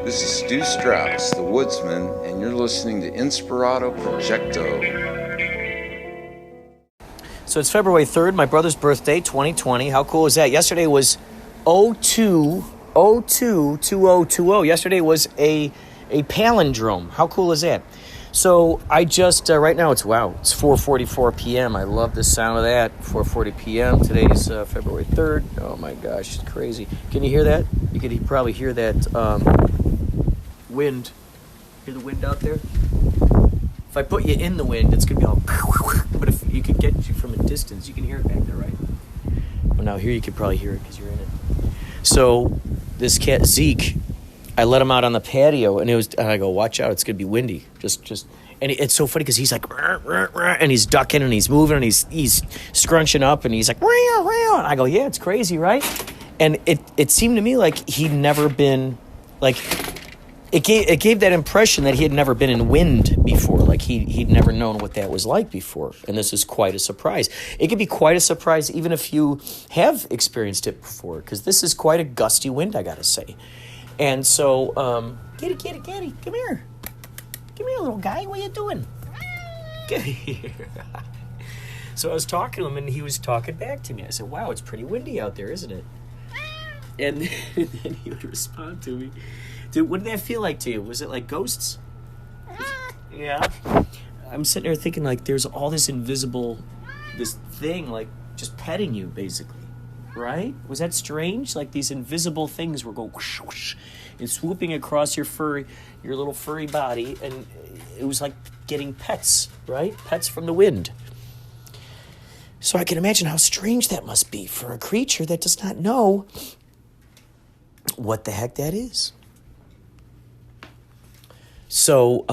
This is Stu Strauss, the Woodsman, and you're listening to Inspirado Projecto. So it's February 3rd, my brother's birthday, 2020. How cool is that? Yesterday was 2020. Yesterday was a palindrome. How cool is that? So I just, right now it's 4:44 p.m. I love the sound of that, 4:40 p.m. Today's February 3rd. Oh my gosh, it's crazy. Can you hear that? You could probably hear that wind. Hear the wind out there? If I put you in the wind, it's going to be all... But if you could get you from a distance, you can hear it back there, right? Well, now here you could probably hear it because you're in it. So this cat, Zeke... I let him out on the patio, and I go, watch out, it's going to be windy. And it's so funny because he's like, rah, rah, rah, and he's ducking, and he's moving, and he's scrunching up, and he's like, rah, rah. And I go, yeah, it's crazy, right? And it seemed to me like he'd never been, like, it gave that impression that he had never been in wind before, like he'd never known what that was like before, and this is quite a surprise. It could be quite a surprise even if you have experienced it before, because this is quite a gusty wind, I gotta say. And so, kitty, come here. Come here, little guy. What are you doing? Get here. So I was talking to him, and he was talking back to me. I said, wow, it's pretty windy out there, isn't it? And then he would respond to me. Dude, what did that feel like to you? Was it like ghosts? Yeah. I'm sitting there thinking, like, there's all this this thing, like, just petting you, basically. Right? Was that strange? Like these invisible things were going whoosh, whoosh, and swooping across your little furry body, and it was like getting pets, right? Pets from the wind. So I can imagine how strange that must be for a creature that does not know what the heck that is. So,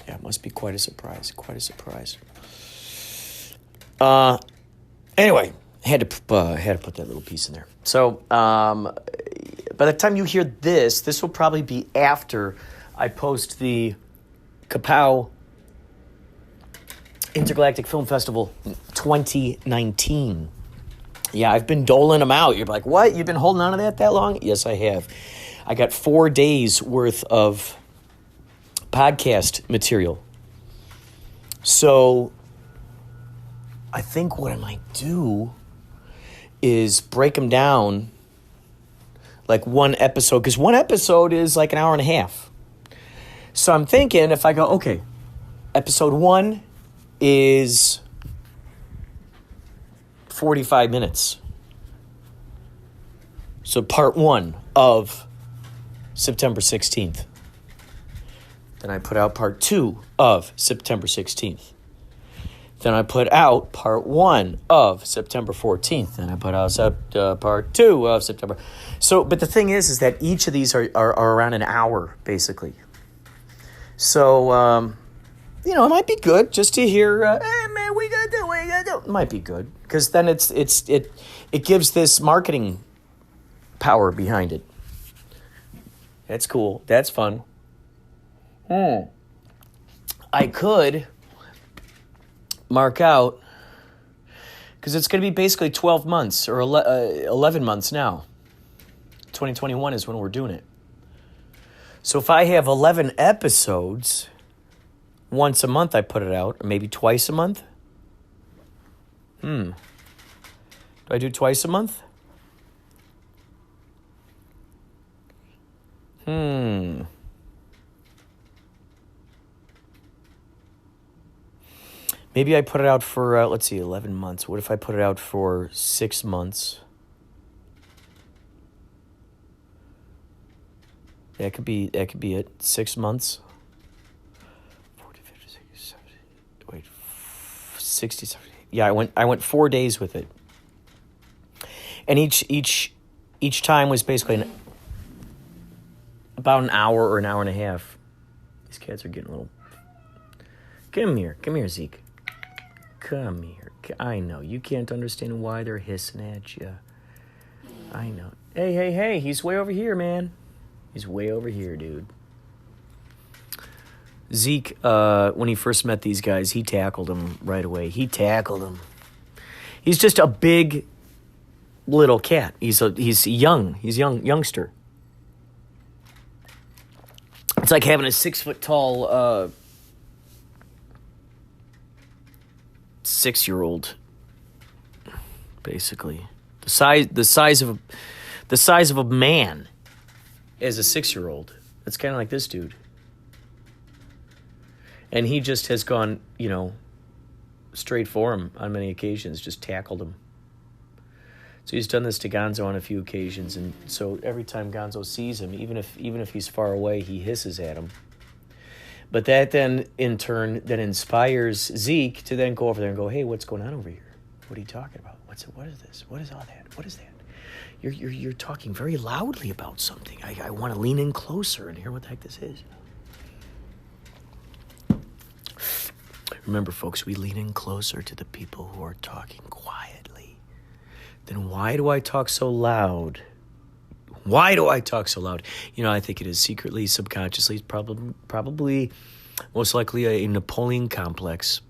yeah, it must be quite a surprise. Anyway, had to put that little piece in there. So, by the time you hear this will probably be after I post the Kapow Intergalactic Film Festival 2019. Yeah, I've been doling them out. You're like, what? You've been holding on to that long? Yes, I have. I got 4 days worth of podcast material. So I think what I might do is break them down like one episode, because one episode is like an hour and a half. So I'm thinking if I go, okay, episode 1 is 45 minutes. So part 1 of September 16th. Then I put out part 2 of September 16th. Then I put out part 1 of September 14th. Then I put out part 2 of September. So, but the thing is that each of these are around an hour, basically. So, it might be good just to hear, hey, man, what you gonna do? It might be good. Because then it gives this marketing power behind it. That's cool. That's fun. I could mark out, because it's going to be basically 12 months or 11 months now. 2021 is when we're doing it. So if I have 11 episodes, once a month I put it out, or maybe twice a month. Do I do twice a month? Maybe I put it out for, 11 months. What if I put it out for 6 months? That could be it. 6 months. 40, 50, 60, 70, 60, 70. Yeah, I went 4 days with it. And each time was basically about an hour or an hour and a half. These cats are getting a little... Come here, Zeke. Come here. I know. You can't understand why they're hissing at you. I know. Hey. He's way over here, man. He's way over here, dude. Zeke, when he first met these guys, he tackled him right away. He's just a big little cat. He's youngster. It's like having a 6 foot tall 6-year-old, basically. The size of a man as a 6-year-old. It's kind of like this dude. And he just has gone, straight for him on many occasions, just tackled him. So he's done this to Gonzo on a few occasions, and so every time Gonzo sees him, even if he's far away, he hisses at him. But that then, in turn, inspires Zeke to then go over there and go, hey, what's going on over here? What are you talking about? What is this? What is all that? What is that? You're talking very loudly about something. I want to lean in closer and hear what the heck this is. Remember, folks, we lean in closer to the people who are talking quietly. Then why do I talk so loud? Why do I talk so loud? I think it is secretly, subconsciously, probably most likely a Napoleon complex.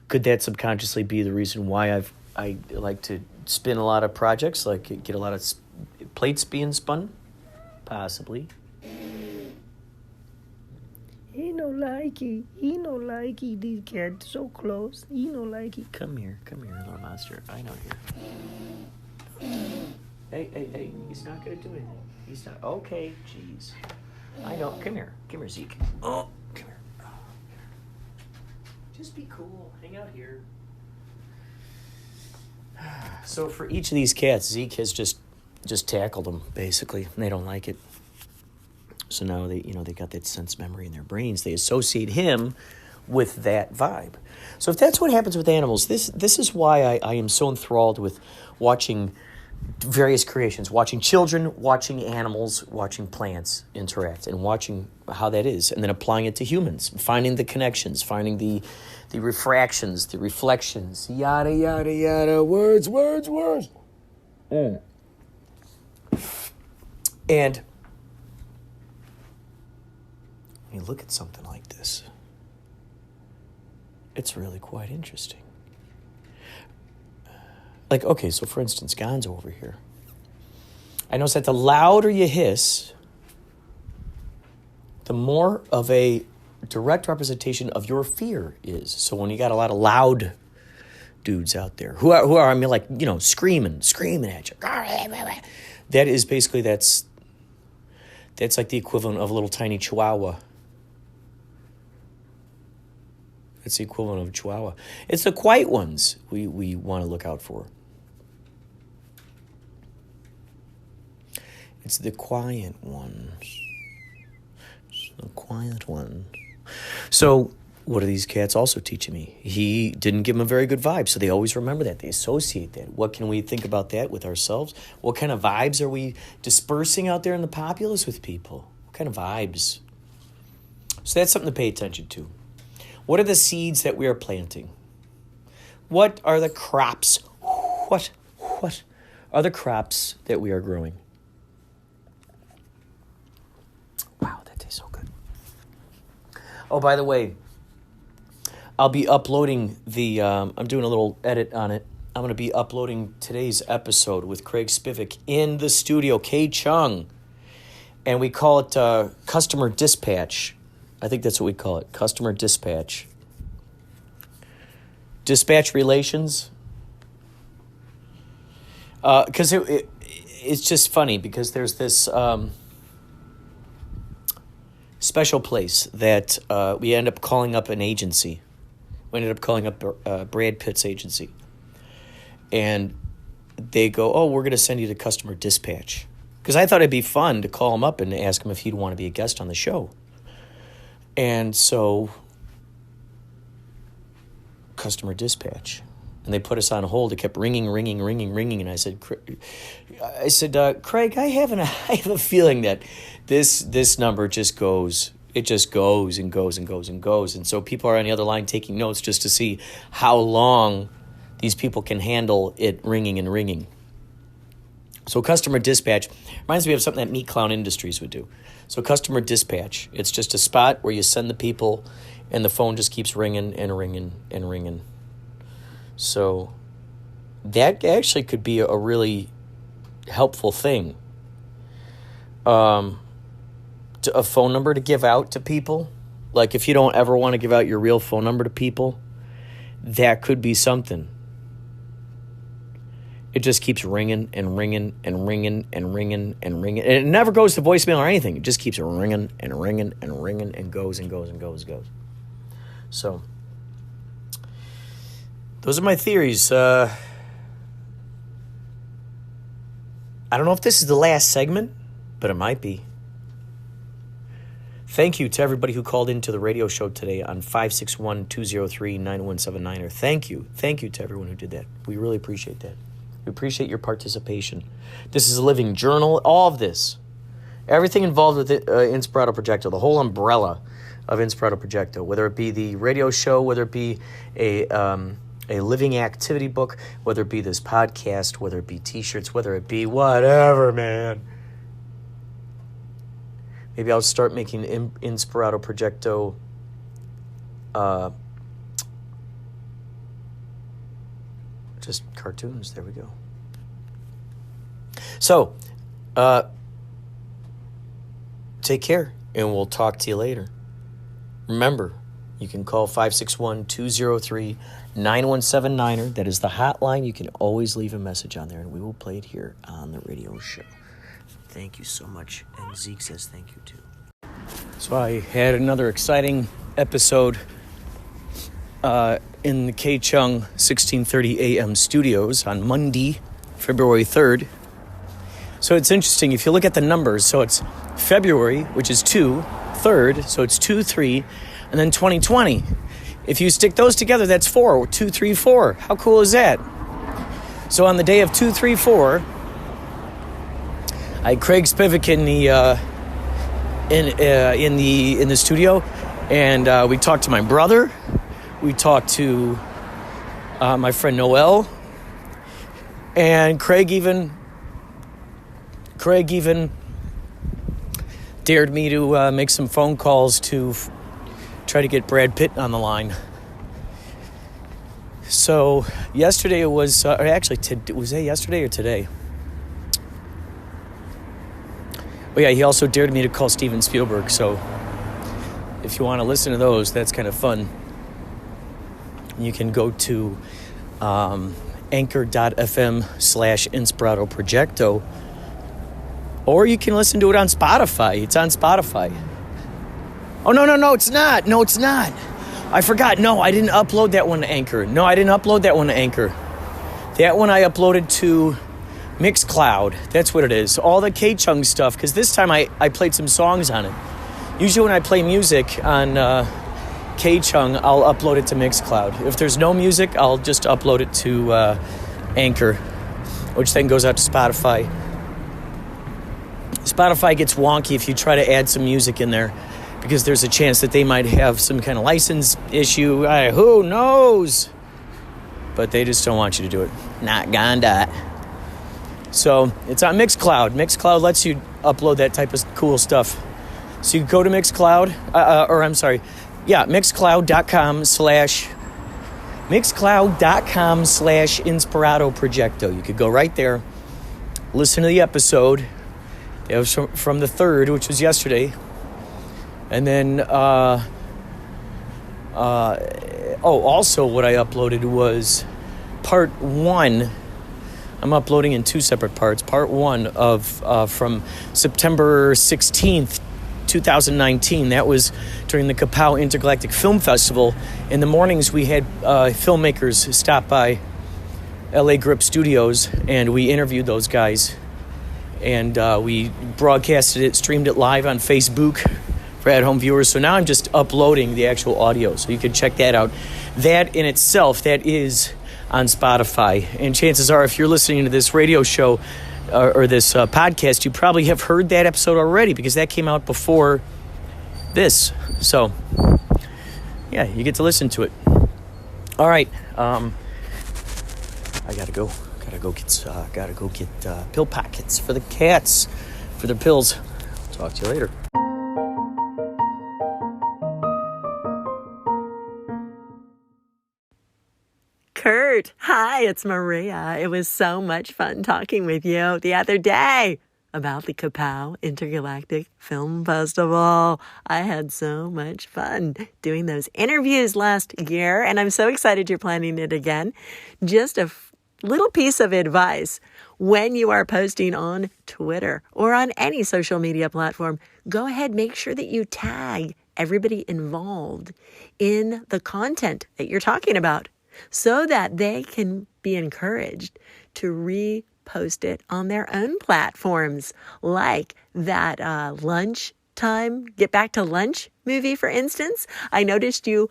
Could that subconsciously be the reason why I like to spin a lot of projects, like get a lot of plates being spun? Possibly. He no likey, these cats so close. He no likey. Come here, little monster. I know here. Hey, he's not gonna do anything. He's not, okay, jeez. I know, come here, Zeke. Oh, come here. Just be cool, hang out here. So for each of these cats, Zeke has just tackled them, basically, and they don't like it. So now they got that sense memory in their brains. They associate him with that vibe. So if that's what happens with animals, this is why I am so enthralled with watching various creations, watching children, watching animals, watching plants interact, and watching how that is, and then applying it to humans, finding the connections, finding the refractions, the reflections, yada, yada, yada, words. And when you look at something like this, it's really quite interesting. Like, okay, so for instance, Gonzo over here. I notice that the louder you hiss, the more of a direct representation of your fear is. So when you got a lot of loud dudes out there who are I mean, like, screaming at you. That is basically, that's like the equivalent of a little tiny chihuahua. It's the equivalent of a chihuahua. It's the quiet ones we want to look out for. It's the quiet ones. The quiet ones. So what are these cats also teaching me? He didn't give them a very good vibe, so they always remember that. They associate that. What can we think about that with ourselves? What kind of vibes are we dispersing out there in the populace with people? What kind of vibes? So that's something to pay attention to. What are the seeds that we are planting? What are the crops? What are the crops that we are growing? Wow, that tastes so good. Oh, by the way, I'll be uploading I'm doing a little edit on it. I'm going to be uploading today's episode with Craig Spivak in the studio, K Chung. And we call it Customer Dispatch. I think that's what we call it, Customer Dispatch. Dispatch relations. Because it's just funny, because there's this special place that we end up calling up an agency. We ended up calling up Brad Pitt's agency. And they go, oh, we're going to send you to Customer Dispatch. Because I thought it'd be fun to call him up and ask him if he'd want to be a guest on the show. And so, Customer Dispatch. And they put us on hold. It kept ringing. And I said, Craig, I have a feeling that this number just goes. It just goes and goes and goes and goes. And so people are on the other line taking notes just to see how long these people can handle it ringing and ringing. So Customer Dispatch reminds me of something that Meat Clown Industries would do. So Customer Dispatch, it's just a spot where you send the people and the phone just keeps ringing and ringing and ringing. So that actually could be a really helpful thing. A phone number to give out to people. Like if you don't ever want to give out your real phone number to people, that could be something. It just keeps ringing and ringing and ringing and ringing and ringing. And it never goes to voicemail or anything. It just keeps ringing and ringing and ringing and goes and goes and goes and goes. So, those are my theories. I don't know if this is the last segment, but it might be. Thank you to everybody who called into the radio show today on 561-203-9179. Or thank you to everyone who did that. We really appreciate that. We appreciate your participation. This is a living journal. All of this, everything involved with Inspirado Projecto, the whole umbrella of Inspirado Projecto, whether it be the radio show, whether it be a living activity book, whether it be this podcast, whether it be T-shirts, whether it be whatever, man. Maybe I'll start making Inspirado Projecto just cartoons. There we go. So, take care, and we'll talk to you later. Remember, you can call 561-203-9179. That is the hotline. You can always leave a message on there, and we will play it here on the radio show. Thank you so much. And Zeke says thank you, too. So I had another exciting episode in the K-Chung 1630 AM studios on Monday, February 3rd. So it's interesting. If you look at the numbers, so it's February, which is 2, 3rd, so it's 2, 3, and then 2020. If you stick those together, that's 4, 2, 3, 4. How cool is that? So on the day of 2, 3, 4, I had Craig Spivak in the studio, and we talked to my brother. We talked to my friend Noel, and Craig even dared me to make some phone calls to try to get Brad Pitt on the line. So yesterday it was, was it yesterday or today? Oh yeah, he also dared me to call Steven Spielberg. So if you want to listen to those, that's kind of fun. You can go to anchor.fm/Inspirado Projecto, or you can listen to it on Spotify. It's on Spotify. Oh, no, it's not. No, it's not. I forgot. No, I didn't upload that one to Anchor. That one I uploaded to Mixcloud. That's what it is. All the K-Chung stuff, because this time I played some songs on it. Usually when I play music on K-Chung, I'll upload it to Mixcloud. If there's no music, I'll just upload it to Anchor, which then goes out to Spotify. Spotify gets wonky if you try to add some music in there, because there's a chance that they might have some kind of license issue. Who knows? But they just don't want you to do it. Not gonna do it. So it's on Mixcloud. Mixcloud lets you upload that type of cool stuff. So you go to Mixcloud, Mixcloud.com/Inspirado Projecto. You could go right there, listen to the episode. It was from the 3rd, which was yesterday. And then, also what I uploaded was part 1. I'm uploading in 2 separate parts. Part 1 of from September 16th, 2019. That was during the Kapow Intergalactic Film Festival. In the mornings, we had filmmakers stop by LA Grip Studios, and we interviewed those guys. And we broadcasted it, streamed it live on Facebook for at-home viewers. So now I'm just uploading the actual audio, so you can check that out. That in itself, that is on Spotify. And chances are, if you're listening to this radio show or this podcast, you probably have heard that episode already, because that came out before this. So, yeah, you get to listen to it. All right. I gotta go. Gotta go get pill packets for the cats, for their pills. Talk to you later. Crëw. Robert. Hi, it's Maria. It was so much fun talking with you the other day about the Kapow Intergalactic Film Festival. I had so much fun doing those interviews last year, and I'm so excited you're planning it again. Just a little piece of advice. When you are posting on Twitter or on any social media platform, go ahead, make sure that you tag everybody involved in the content that you're talking about so that they can be encouraged to repost it on their own platforms, like that lunchtime, Get Back to Lunch movie, for instance. I noticed you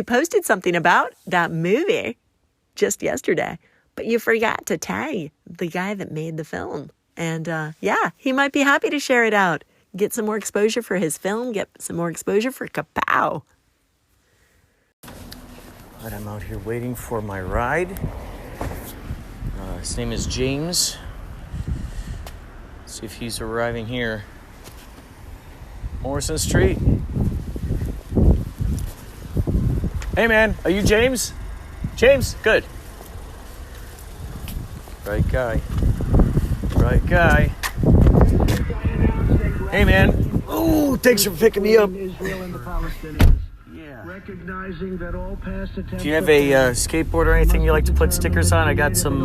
posted something about that movie just yesterday, but you forgot to tag the guy that made the film. And he might be happy to share it out. Get some more exposure for his film. Get some more exposure for Kapow. But I'm out here waiting for my ride. His name is James. Let's see if he's arriving here. Morrison Street. Hey man, are you James? James? Good. Right guy. Right guy. Hey man. Oh, thanks for picking me up. Recognizing that all past attempts. Do you have a skateboard or anything you like to put stickers on? I got some.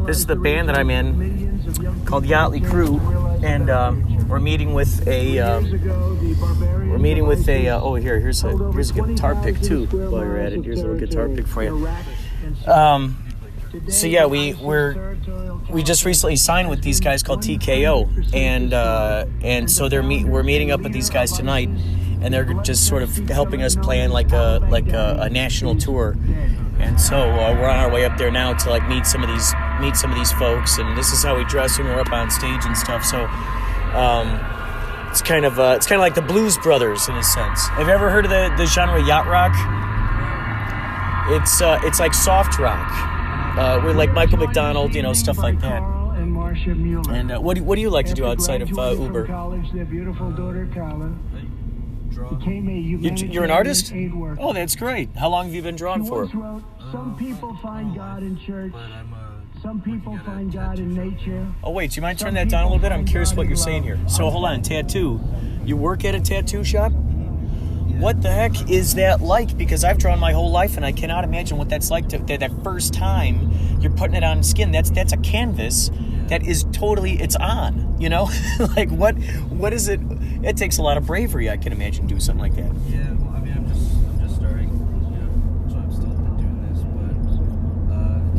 This is the band that I'm in, called Yächtley Crëw, and we're meeting with a. Oh, here's a guitar pick too. While you're at it, here's a little guitar pick for you. So yeah, we just recently signed with these guys called TKO, and so we're meeting up with these guys tonight. And they're just sort of helping us plan like a national tour, and so we're on our way up there now to meet some of these folks. And this is how we dress when we're up on stage and stuff. So it's kind of like the Blues Brothers in a sense. Have you ever heard of the genre yacht rock? It's like soft rock, with like Michael McDonald, stuff like that. And what do you like to do outside of Uber? You're an artist? Oh, that's great. How long have you been drawing for? Some people find God in church. Some people find God in nature. Oh, wait. Do you mind turning that down a little bit? I'm curious what you're saying here. So, hold on. Tattoo. You work at a tattoo shop? What the heck is that like? Because I've drawn my whole life, and I cannot imagine what that's like that first time you're putting it on skin. That's a canvas that is totally, it's on, like what is it? It takes a lot of bravery, I can imagine, do something like that. Yeah, well, I mean, I'm just starting, so I'm still doing this, but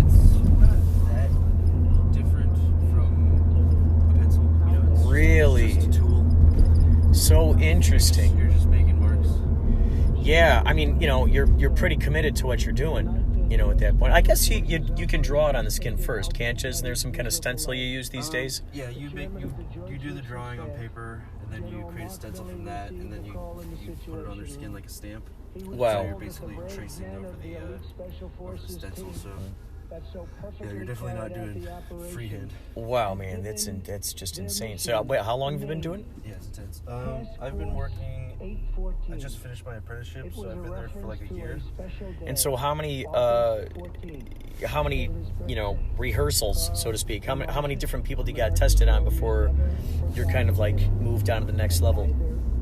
it's not that different from a pencil, it's really? Just a tool. So interesting. You're just making marks. Yeah, I mean, you're pretty committed to what you're doing. At that point, I guess you can draw it on the skin first, can't you? Isn't there some kind of stencil you use these days? Yeah, you do the drawing on paper, and then you create a stencil from that, and then you put it on their skin like a stamp. Wow. So you're basically tracing over the stencil. So yeah, you're definitely not doing freehand. Wow, man, that's just insane. So wait, how long have you been doing? Yeah, it's intense. I've been working. I just finished my apprenticeship, so I've been there for like a year. And so how many rehearsals, so to speak? How many different people do you got tested on before you're kind of like moved on to the next level?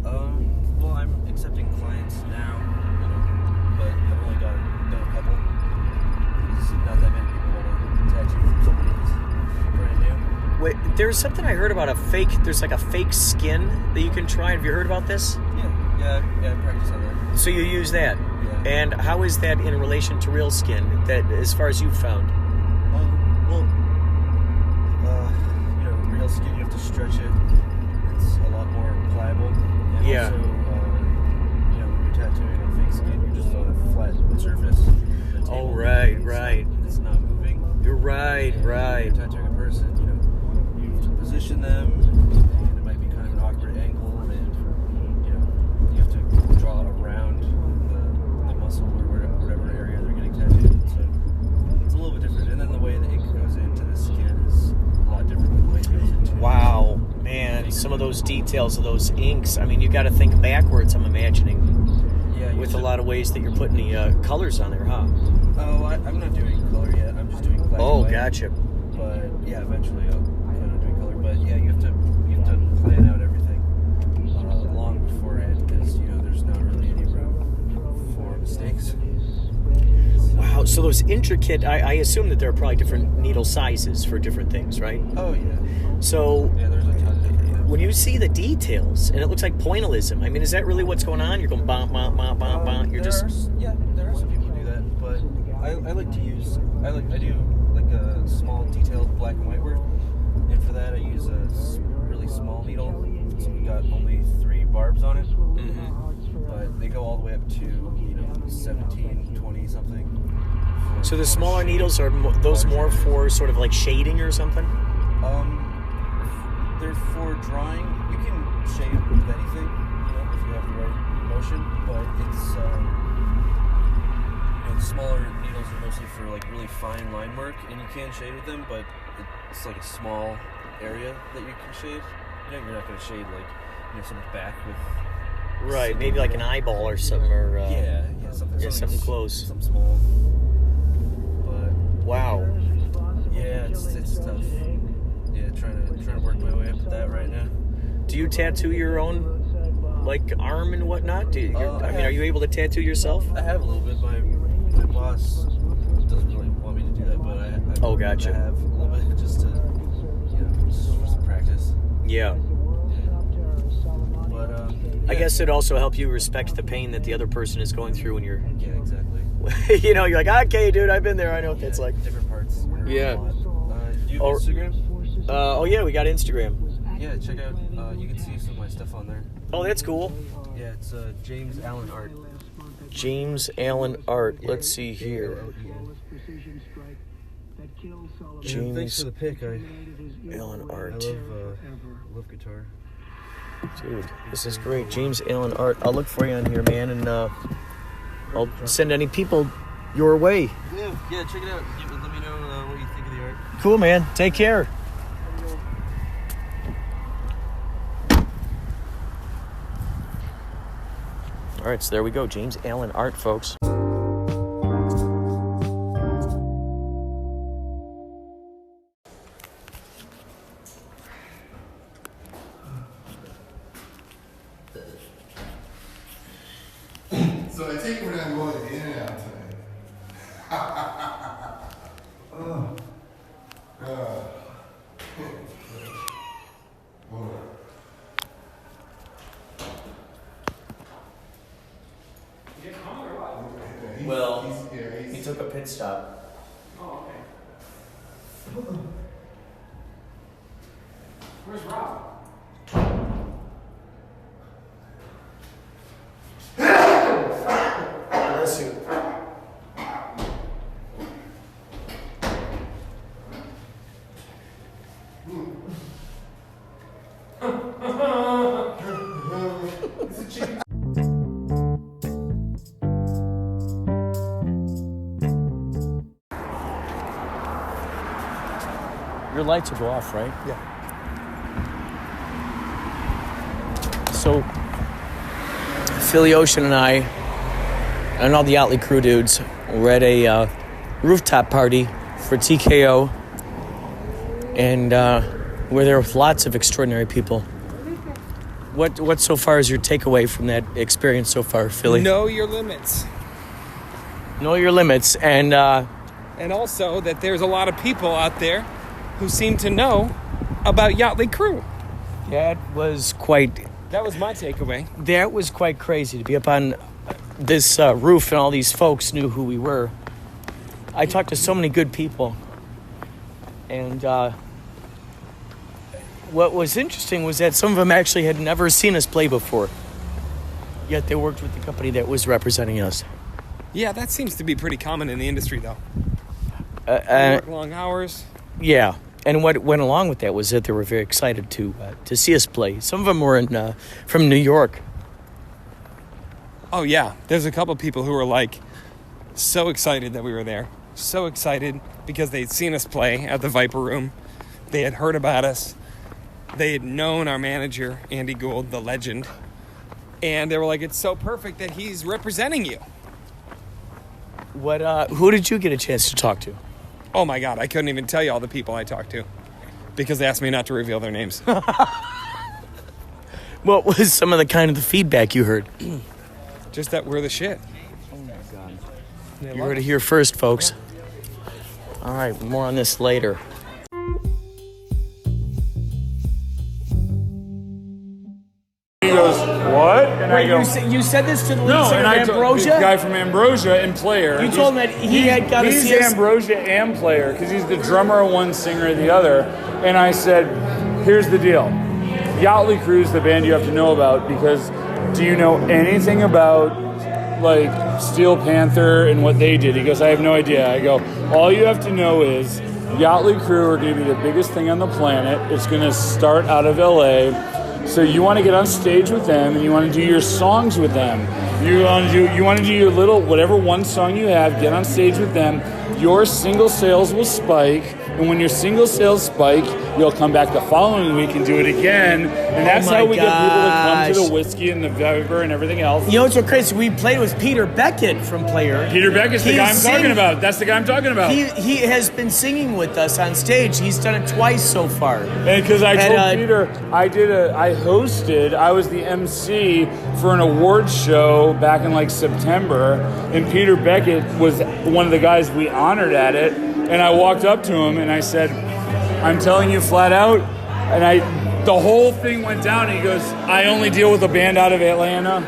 Well, I'm accepting clients now, but I've only done a couple. There's not that many people want to tattoo from somebody who's brand new. Wait, there's something I heard about there's like a fake skin that you can try. Have you heard about this? Yeah, I practice on that. So you use that? Yeah. And how is that in relation to real skin, that as far as you've found? Real skin, you have to stretch it. It's a lot more pliable. And yeah. Also, when you're tattooing on fake skin, you're just on a flat surface. Oh, right. It's not moving. You're right. When you're tattooing a person, you have to position them, and it might be kind of an awkward angle, and you have to draw around the muscle or whatever area they're getting tattooed. So it's a little bit different. And then the way the ink goes into the skin is a lot different than the way it goes into Wow, man, some of those details of those inks. I mean, you got to think backwards, I'm imagining, with a lot of ways that you're putting the colors on there, huh? Oh, I'm not doing color yet. I'm just doing black and white. Gotcha. But yeah, eventually I'll plan on doing color. But yeah, you have to plan out everything long beforehand because there's not really any room for mistakes. Wow. So those intricate. I assume that there are probably different needle sizes for different things, right? Oh yeah. So yeah, there's a ton of different things. When you see the details, and it looks like pointillism. I mean, is that really what's going on? You're going bam, bam, bam, bam, bam. There are some people who do that, but I like to use. I do like a small detailed black and white work, and for that I use a really small needle. So we got only 3 barbs on it, but they go all the way up to 17, 20 something. So the smaller needles are those more for sort of like shading or something? They're for drawing. You can shade with anything, if you have the right motion. But it's the smaller needles are mostly for like really fine line work, and you can shade with them, but it's like a small area that you can shade. You're not going to shade like someone's back with. Right, maybe like an eyeball or something, or something close, something small. But wow, yeah, it's tough. Yeah, trying to work my way up to that right now. Do you tattoo your own arm and whatnot? Are you able to tattoo yourself? I have a little bit. My boss doesn't really want me to do that, but I gotcha. I have a little bit just to just for some practice. Yeah. But I guess it also helps you respect the pain that the other person is going through when you're. Yeah, exactly. You're like, okay, dude, I've been there. I know what that's like. Different parts. Yeah. Do you have Instagram? Yeah, we got Instagram. Yeah, check out. You can see some of my stuff on there. Oh, that's cool. Yeah, it's James Allen Art. James Allen Art. Let's see here. James. Thanks for the pick. Allen Art. I love guitar. Dude, this is great. James Allen Art. I'll look for you on here, man, and I'll send any people your way. Yeah, check it out. Let me know what you think of the art. Cool, man. Take care. All right, so there we go. James Allen Art, folks. So I take it we're not going in and out today. Well, he took a pit stop. Oh, okay. Where's Rob? Bless you. Your lights will go off, right? Yeah. So, Philly Ocean and I, and all the Yächtley Crëw dudes, were at a rooftop party for TKO, and we're there with lots of extraordinary people. What so far is your takeaway from that experience so far, Philly? Know your limits. Know your limits, and also that there's a lot of people out there who seem to know about Yächtley Crëw. That was my takeaway. That was quite crazy to be up on this roof and all these folks knew who we were. I talked to so many good people. And what was interesting was that some of them actually had never seen us play before. Yet they worked with the company that was representing us. Yeah, that seems to be pretty common in the industry, though. Work long hours. Yeah. And what went along with that was that they were very excited to see us play. Some of them were from New York. Oh, yeah. There's a couple people who were, so excited that we were there. So excited because they'd seen us play at the Viper Room. They had heard about us. They had known our manager, Andy Gould, the legend. And they were like, it's so perfect that he's representing you. Who did you get a chance to talk to? Oh my God, I couldn't even tell you all the people I talked to because they asked me not to reveal their names. What was some of the feedback you heard? Just that we're the shit. Oh my God. You heard it here first, folks. All right, more on this later. He goes, what? And Wait, I go, you said this to the lead no, singer and of I told Ambrosia? the guy from Ambrosia and Player. You told him that he had got to He's see us? Ambrosia and Player because he's the drummer of one, singer of the other. And I said, here's the deal. Yächtley Crëw is the band you have to know about because do you know anything about like Steel Panther and what they did? He goes, I have no idea. I go, all you have to know is Yächtley Crëw are going to be the biggest thing on the planet. It's going to start out of LA. So you want to get on stage with them and you want to do your songs with them. You want to do your little, whatever one song you have, get on stage with them. Your single sales will spike. And when your single sales spike, you'll come back the following week and do it again. And that's how we get people to come to the whiskey and the Viper and everything else. You know what's so crazy? We played with Peter Beckett from Player. Peter Beckett's the guy I'm talking about. That's the guy I'm talking about. He has been singing with us on stage. He's done it twice so far. And because I told Peter, I was the MC for an awards show back in like September, and Peter Beckett was one of the guys we honored at it. And I walked up to him and I said, I'm telling you flat out, and the whole thing went down, and he goes, I only deal with a band out of Atlanta.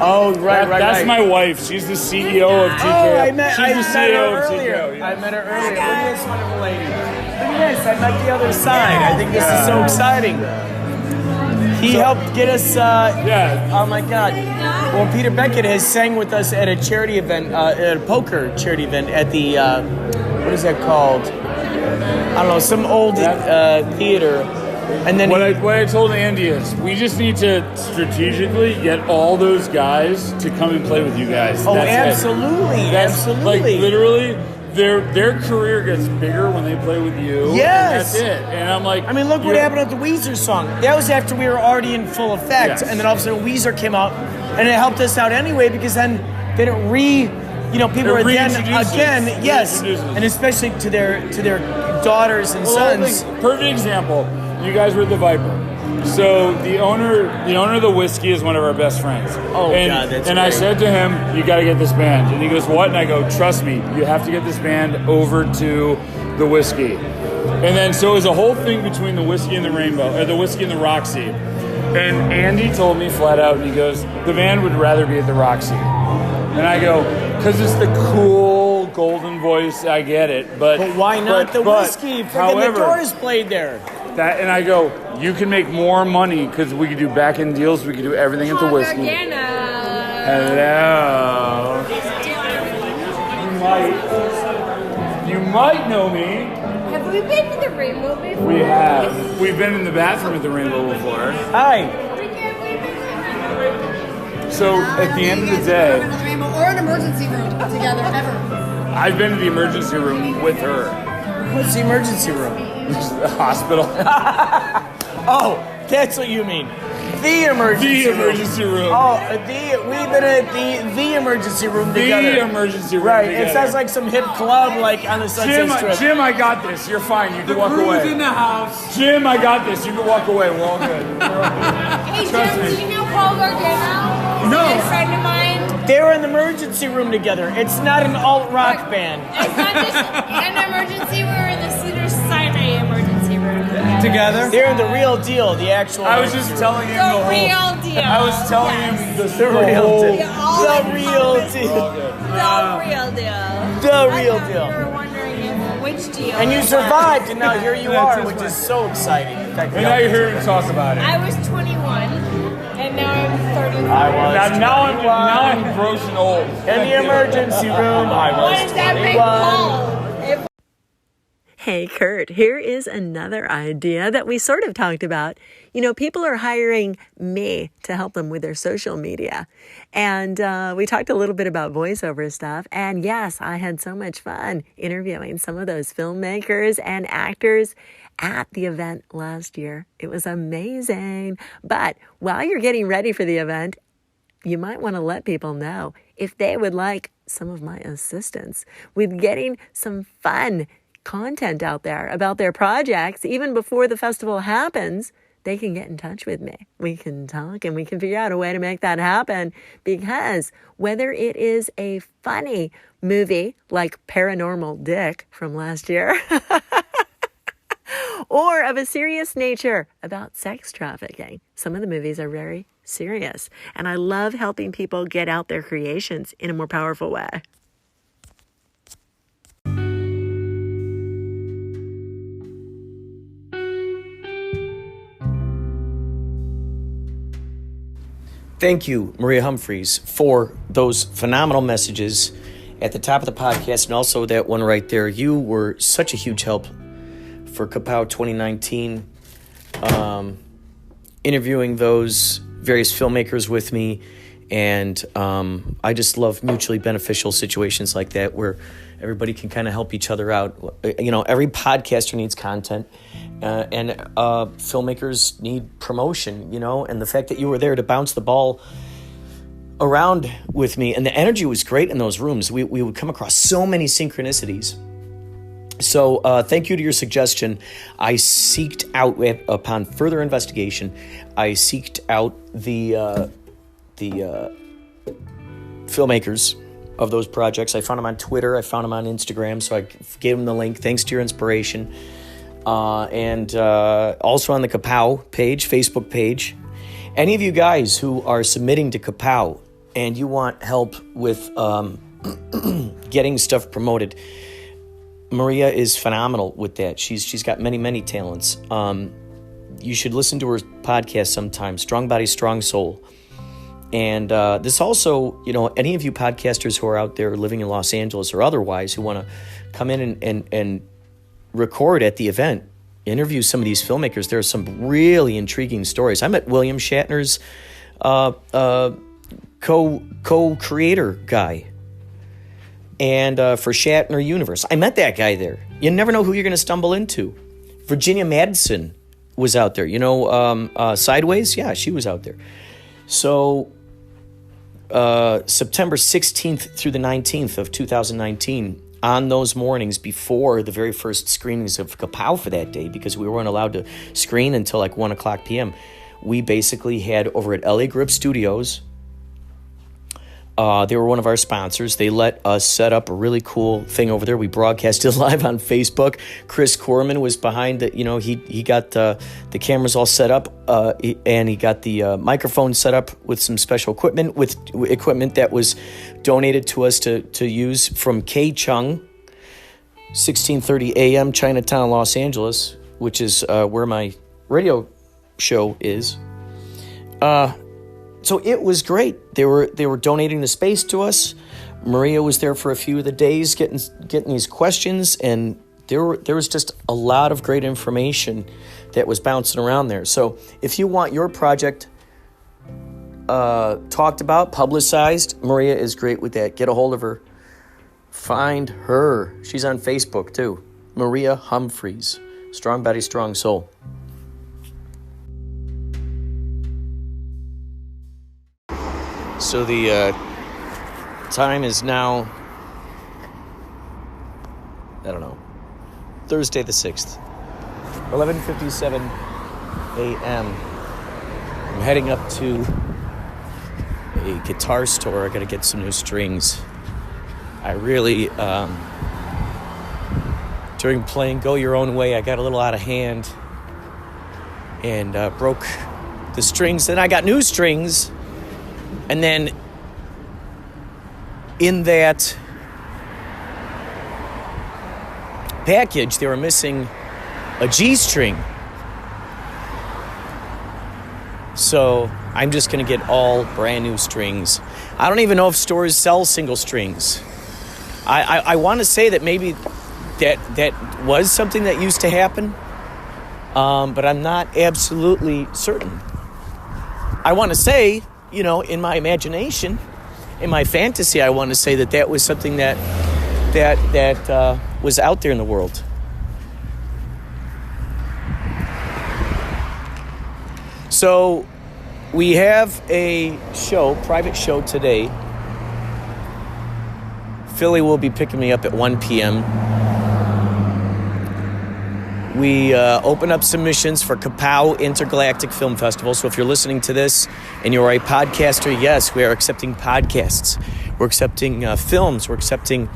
Oh, right. That's my wife. She's the CEO of TKO. Oh, I met She's the CEO of earlier. TKO. I met her earlier. Look at this wonderful lady. Look at this. I met the other side. I think this is so exciting. He helped get us. Oh my God. Well, Peter Beckett has sang with us at a charity event, at a poker charity event at the what is that called? I don't know, some old theater. And then what I told Andy is we just need to strategically get all those guys to come and play with you guys. Oh, That's absolutely, it. That's, absolutely. Like literally, their career gets bigger when they play with you. Yes, and that's it. And I'm like, I mean, look what happened at the Weezer song. That was after we were already in full effect, and then all of a sudden Weezer came out, and it helped us out anyway because then people were again, yes, and especially to their daughters and sons. Perfect example. You guys were at the Viper. So the owner of the whiskey is one of our best friends. Oh, God, that's And great. I said to him, you got to get this band. And he goes, what? And I go, trust me, you have to get this band over to the whiskey. And then so it was a whole thing between the whiskey and the Rainbow, or the whiskey and the Roxy. And Andy told me flat out, and he goes, the band would rather be at the Roxy. And I go, because it's the cool golden voice, I get it. But why not the whiskey? Freaking the Doors played there. And I go, you can make more money because we could do back-end deals. We could do everything at the whiskey. Hello. You might know me. Have we been to the Rainbow before? We have. We've been in the bathroom at the Rainbow before. Hi. So at the end of the day, Or an emergency room together ever. I've been to the emergency room with her. What's the emergency room? The hospital. Oh, that's what you mean. The emergency room. Oh, we've been at the emergency room together. The emergency room right, together. it sounds like some hip club like on the Sunset Strip. Jim, I got this. You're fine. You can walk away. Crew's in the house. Jim, I got this. You can walk away. We're all good. Hey, Jim, do you know Paul Gargano? No. A friend of mine. They were in the emergency room together. It's not an alt-rock band. It's not just an emergency. We were in the Cedars-Sinai emergency room Together? They're in the real deal, the actual. I was just telling him The real deal. I was telling him the real deal. The real deal. The real deal. The real I thought deal. you were wondering which deal. And you it was. survived, and now here you are, which is so exciting. In fact, And now you're here to talk about it. I was 21, and now I'm 35. Now I'm gross and old. In the emergency room, I What was does that make 21. Paul? Hey, Kurt, here is another idea that we sort of talked about. You know, people are hiring me to help them with their social media. And we talked a little bit about voiceover stuff. And yes, I had so much fun interviewing some of those filmmakers and actors at the event last year. It was amazing. But while you're getting ready for the event, you might want to let people know if they would like some of my assistance with getting some fun content out there about their projects. Even before the festival happens, they can get in touch with me. We can talk and we can figure out a way to make that happen, because whether it is a funny movie like Paranormal Dick from last year or of a serious nature about sex trafficking, some of the movies are very serious. And I love helping people get out their creations in a more powerful way. Thank you, Maria Humphreys, for those phenomenal messages at the top of the podcast, and also that one right there. You were such a huge help for Kapow 2019, interviewing those various filmmakers with me, and I just love mutually beneficial situations like that where everybody can kind of help each other out. You know, every podcaster needs content, and filmmakers need promotion, you know, and the fact that you were there to bounce the ball around with me, and the energy was great in those rooms. We would come across so many synchronicities. So thank you to your suggestion. I seeked out, upon further investigation, I seeked out the filmmakers of those projects. I found them on Twitter. I found them on Instagram. So I gave them the link. Thanks to your inspiration. And also on the Kapow page, Facebook page. Any of you guys who are submitting to Kapow and you want help with getting stuff promoted, Maria is phenomenal with that. She's got many, many talents. You should listen to her podcast sometime, Strong Body, Strong Soul. And this also, you know, any of you podcasters who are out there living in Los Angeles or otherwise who want to come in and record at the event, interview some of these filmmakers. There are some really intriguing stories. I met William Shatner's co-creator guy, and for Shatner Universe. I met that guy there. You never know who you're going to stumble into. Virginia Madsen was out there. You know, Sideways? Yeah, she was out there. So September 16th through the 19th of 2019, on those mornings before the very first screenings of Kapow for that day, because we weren't allowed to screen until like 1 o'clock p.m., we basically had over at LA Grip Studios, they were one of our sponsors. They let us set up a really cool thing over there. We broadcasted live on Facebook. Chris Corman was behind it. You know, he got the cameras all set up, and he got the microphone set up with some special equipment, with equipment that was donated to us to use from K Chung, 1630 AM, Chinatown, Los Angeles, which is where my radio show is. So it was great. They were donating the space to us. Maria was there for a few of the days getting these questions, and there was just a lot of great information that was bouncing around there. So if you want your project talked about, publicized, Maria is great with that. Get a hold of her. Find her. She's on Facebook too. Maria Humphreys. Strong Body, Strong Soul. So the time is now, I don't know, Thursday the 6th, 11:57 a.m. I'm heading up to a guitar store. I got to get some new strings. I really, during playing Go Your Own Way, I got a little out of hand and broke the strings. Then I got new strings. And then in that package, they were missing a G string. So I'm just going to get all brand new strings. I don't even know if stores sell single strings. I want to say that maybe that was something that used to happen, but I'm not absolutely certain. I want to say, you know, in my imagination, in my fantasy, I want to say that was something that was out there in the world. So We have a private show today. Philly will be picking me up at 1 p.m. We open up submissions for Kapow Intergalactic Film Festival. So if you're listening to this and you're a podcaster, yes, we are accepting podcasts. We're accepting films. We're accepting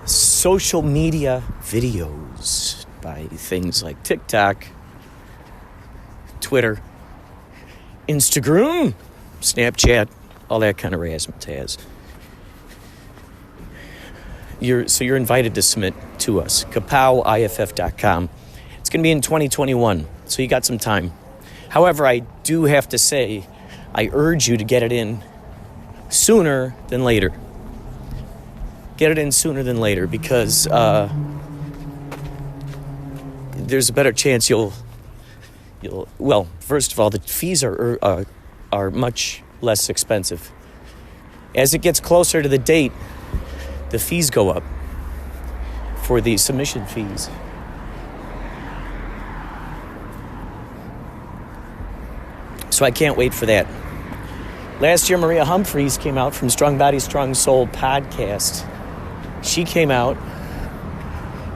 social media videos by things like TikTok, Twitter, Instagram, Snapchat, all that kind of razzmatazz. You're invited to submit to us, kapowiff.com. It's going to be in 2021, so you got some time. However, I do have to say, I urge you to get it in sooner than later. Get it in sooner than later, because there's a better chance you'll. Well, first of all, the fees are much less expensive. As it gets closer to the date, the fees go up for the submission fees. So I can't wait for that. Last year, Maria Humphreys came out from Strong Body, Strong Soul podcast. She came out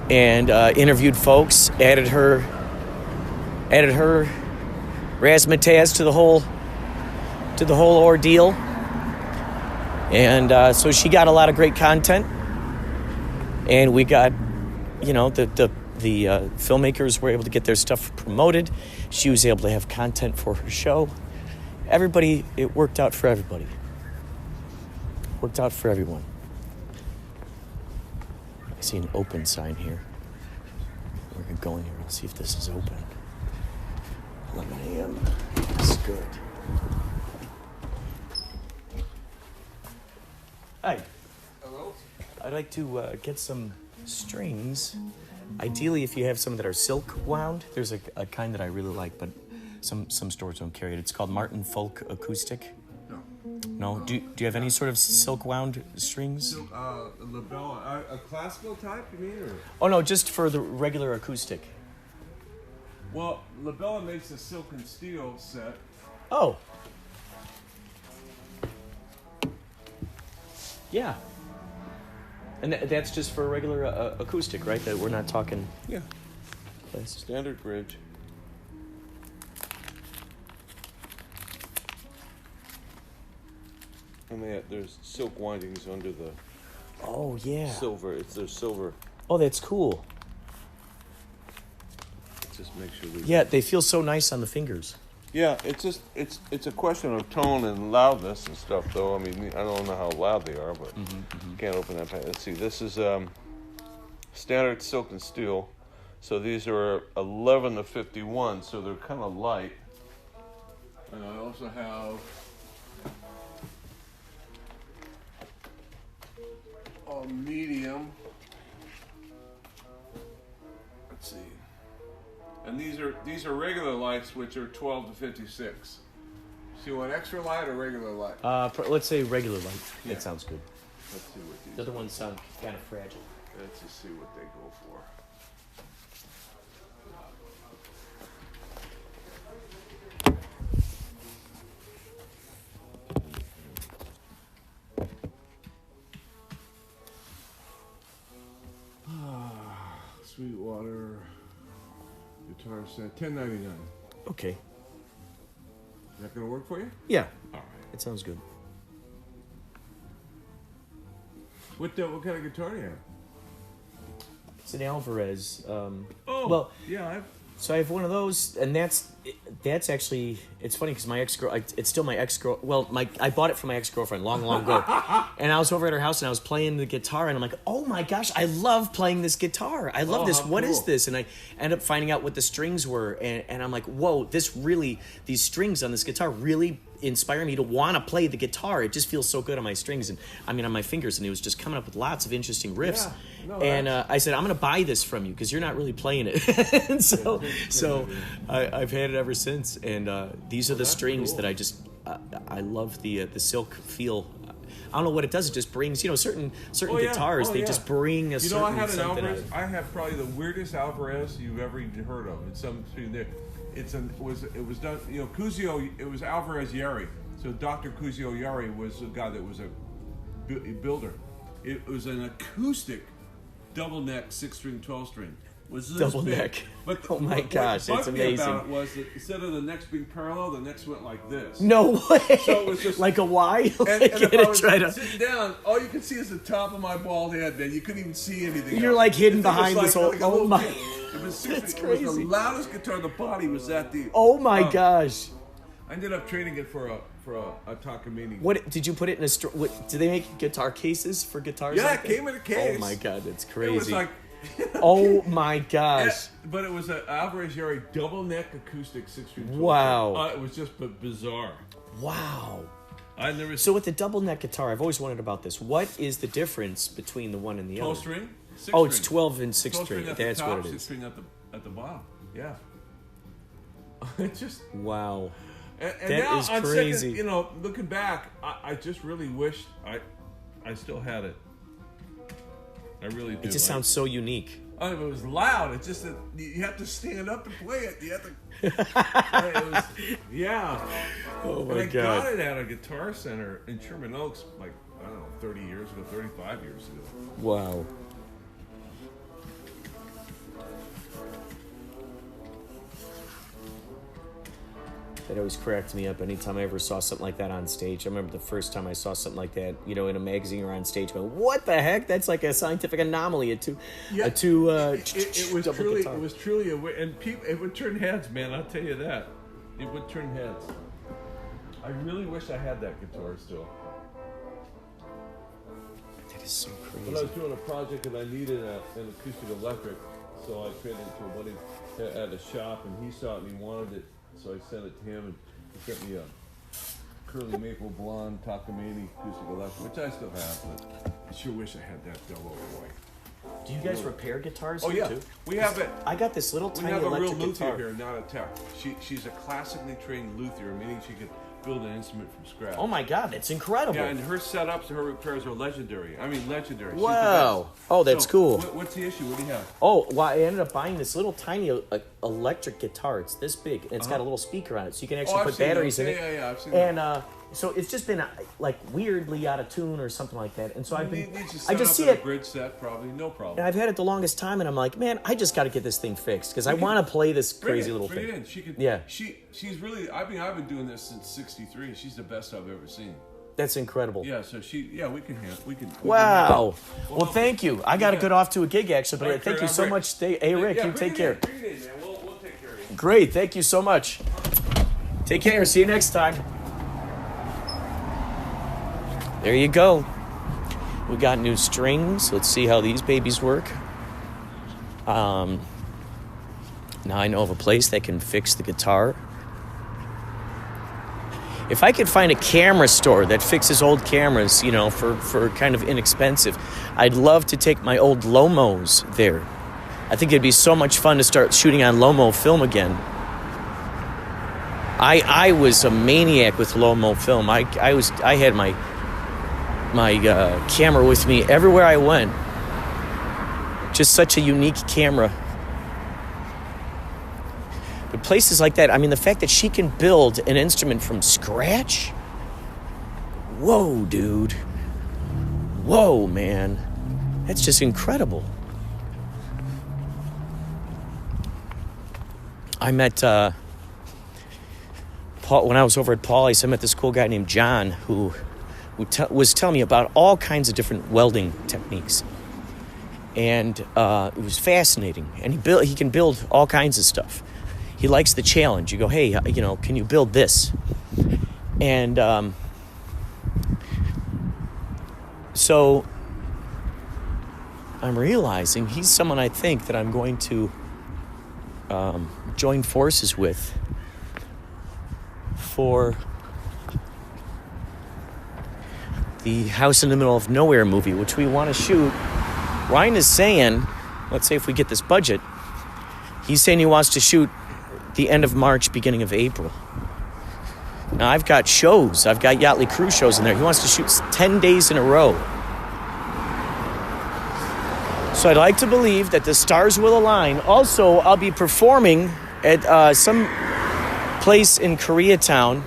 and interviewed folks, added her razzmatazz to the whole ordeal. And so she got a lot of great content. And we got, the filmmakers were able to get their stuff promoted. She was able to have content for her show. It worked out for everybody. Worked out for everyone. I see an open sign here. We're going to go in here and see if this is open. 11 a.m. That's good. Hi. Hello? I'd like to get some strings. Ideally, if you have some that are silk wound. There's a kind that I really like, but some stores don't carry it. It's called Martin Folk Acoustic. No? Do you have any sort of silk wound strings? Silk, labella, a classical type, you mean? Or? Oh, no, just for the regular acoustic. Well, labella makes a silk and steel set. Oh. Yeah. And that's just for a regular acoustic, right? That we're not talking... Yeah. Standard bridge. And there's silk windings under the... Oh, yeah. Silver. There's silver. Oh, that's cool. Just make sure Yeah, they feel so nice on the fingers. Yeah, it's a question of tone and loudness and stuff, though. I mean, I don't know how loud they are, but can't open that pack. Let's see. This is standard silk and steel. So these are 11 to 51, so they're kind of light. And I also have a medium. Let's see. And these are regular lights, which are 12 to 56. So you want extra light or regular light? Let's say regular light. Yeah. That sounds good. Let's see what these. The other ones sound kind of fragile. Let's just see what they go for. Sweetwater guitar set, $10.99. Okay. Is that gonna work for you? Yeah. All right. It sounds good. What kind of guitar do you have? It's an Alvarez. Well, yeah. So I have one of those, and that's actually, it's funny because my ex-girl, it's still my ex-girl, well, I bought it from my ex-girlfriend long ago, and I was over at her house, and I was playing the guitar, and I'm like, oh my gosh, I love playing this guitar, I love this, what is this? And I ended up finding out what the strings were, and I'm like, whoa, these strings on this guitar really inspire me to want to play the guitar. It just feels so good on my strings, and I mean on my fingers, and it was just coming up with lots of interesting riffs. I said, I'm gonna buy this from you because you're not really playing it. And so I've had it ever since, and these are the strings that I love the silk feel. I don't know what it does. It just brings, certain guitars. They just bring a certain I had an something Alvarez. out. I have probably the weirdest Alvarez you've ever even heard of. It's some there. It was done. Kuzio. It was Alvarez Yeri. So Dr. Kuzio Yeri was a guy that was a builder. It was an acoustic double neck 6-string 12-string. Was this Double big. neck. But Oh my gosh, what it's bugged me amazing. about it was that instead of the necks being parallel, the necks went like this. No way. So it was just like a Y. And if I was sitting down, all you could see is the top of my bald head, man. You couldn't even see anything. You're else. like hidden It was behind like, this whole. like a Oh little my. kid. It was That's It was crazy. the loudest guitar. The body was that deep. Oh my gosh. I ended up trading it for a Takamine. What did you put it in a? Do they make guitar cases for guitars? Yeah, like it came that? in a case. Oh my god, that's crazy. It was like. Oh my gosh. But it was an Alvarez Yeri double neck acoustic 6-string. Wow. It was just bizarre. Wow. I never. So with the double neck guitar, I've always wondered about this. What is the difference between the one and the 12 other? string. 6 Oh, it's string. 12 and 6 12 string. at the That's top, what it 6 is. string at the bottom. Yeah. It's just. Wow. And That now, is on crazy. second, looking back, I just really wished I still had it. I really do. It just sounds so unique. Oh, it was loud. It's just that you have to stand up to play it. You have to. Yeah. Oh my and I god. got it at a Guitar Center in Sherman Oaks, like 30 years ago, 35 years ago. Wow. That always cracked me up anytime I ever saw something like that on stage. I remember the first time I saw something like that, in a magazine or on stage, going, what the heck? That's like a scientific anomaly. It was truly, guitar. it was truly and people, it would turn heads, man. I'll tell you that. It would turn heads. I really wish I had that guitar still. That is so crazy. When I was doing a project and I needed an acoustic electric, so I traded it to a buddy at a shop, and he saw it and he wanted it. So I sent it to him, and he sent me a curly maple blonde Takamine acoustic electric, which I still have, but I sure wish I had that double boy. Do you guys repair guitars Oh here yeah, too? we have it. I got this little We tiny have a real electric luthier guitar. here, not a tech. She's a classically trained luthier, meaning she could build an instrument from scratch. Oh my god, that's incredible. Yeah, and her setups and her repairs are legendary. I mean, legendary. She's the Wow. best. Oh, that's cool. What's the issue? What do you have? Oh, well, I ended up buying this little tiny electric guitar. It's this big, and it's got a little speaker on it, so you can actually I've put seen batteries those. in it. Yeah, I've seen and so it's just been like weirdly out of tune or something like that. And so I've been, I just see a it. bridge set, probably no problem. And I've had it the longest time, and I'm like, man, I just got to get this thing fixed because I want to play this crazy little Bring thing. it in. She could. Yeah. She's really. I've been doing this since '63. She's the best I've ever seen. That's incredible. Yeah. So we can handle. We can. Wow. Well, thank you. I got to get off to a gig actually, but Right, thank Kurt, you I'm so Rick. much. Hey, Rick, you take care. Bring it in, man. We'll take care of you. Great. Thank you so much. Take care. See you next time. There you go. We got new strings. Let's see how these babies work. Now I know of a place that can fix the guitar. If I could find a camera store that fixes old cameras, for kind of inexpensive, I'd love to take my old Lomos there. I think it'd be so much fun to start shooting on Lomo film again. I was a maniac with Lomo film. I had my camera with me everywhere I went. Just such a unique camera. But places like that, I mean, the fact that she can build an instrument from scratch? Whoa, dude. Whoa, man. That's just incredible. I met Paul when I was over at Paulie's. I met this cool guy named John who was telling me about all kinds of different welding techniques, and it was fascinating. And he can build all kinds of stuff. He likes the challenge. You go, hey, can you build this? And so I'm realizing he's someone I think that I'm going to join forces with for the House in the Middle of Nowhere movie, which we want to shoot. Ryan is saying, let's say if we get this budget, he's saying he wants to shoot the end of March, beginning of April. Now, I've got shows. I've got Yächtley Crëw shows in there. He wants to shoot 10 days in a row. So I'd like to believe that the stars will align. Also, I'll be performing at some place in Koreatown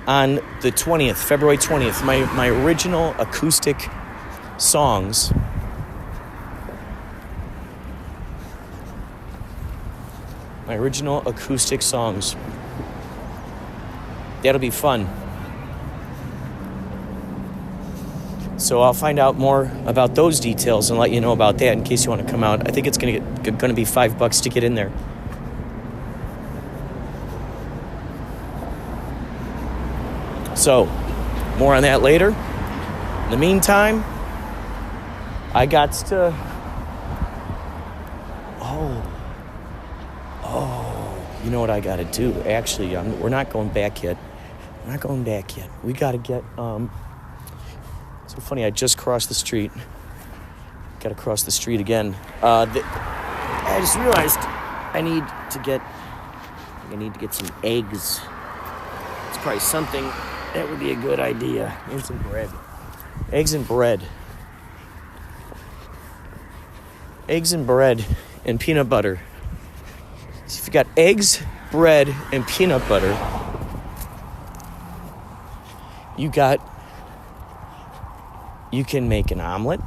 on the 20th, February 20th. My original acoustic songs. My original acoustic songs. That'll be fun. So I'll find out more about those details and let you know about that in case you want to come out. I think it's going to be $5 to get in there. So, more on that later. In the meantime, I got to... You know what I got to do? Actually, we're not going back yet. We got to get... So funny, I just crossed the street. Got to cross the street again. I just realized I need to get some eggs. It's probably something that would be a good idea. And some bread. Eggs and bread. Eggs and bread and peanut butter. So if you got eggs, bread, and peanut butter, you can make an omelet,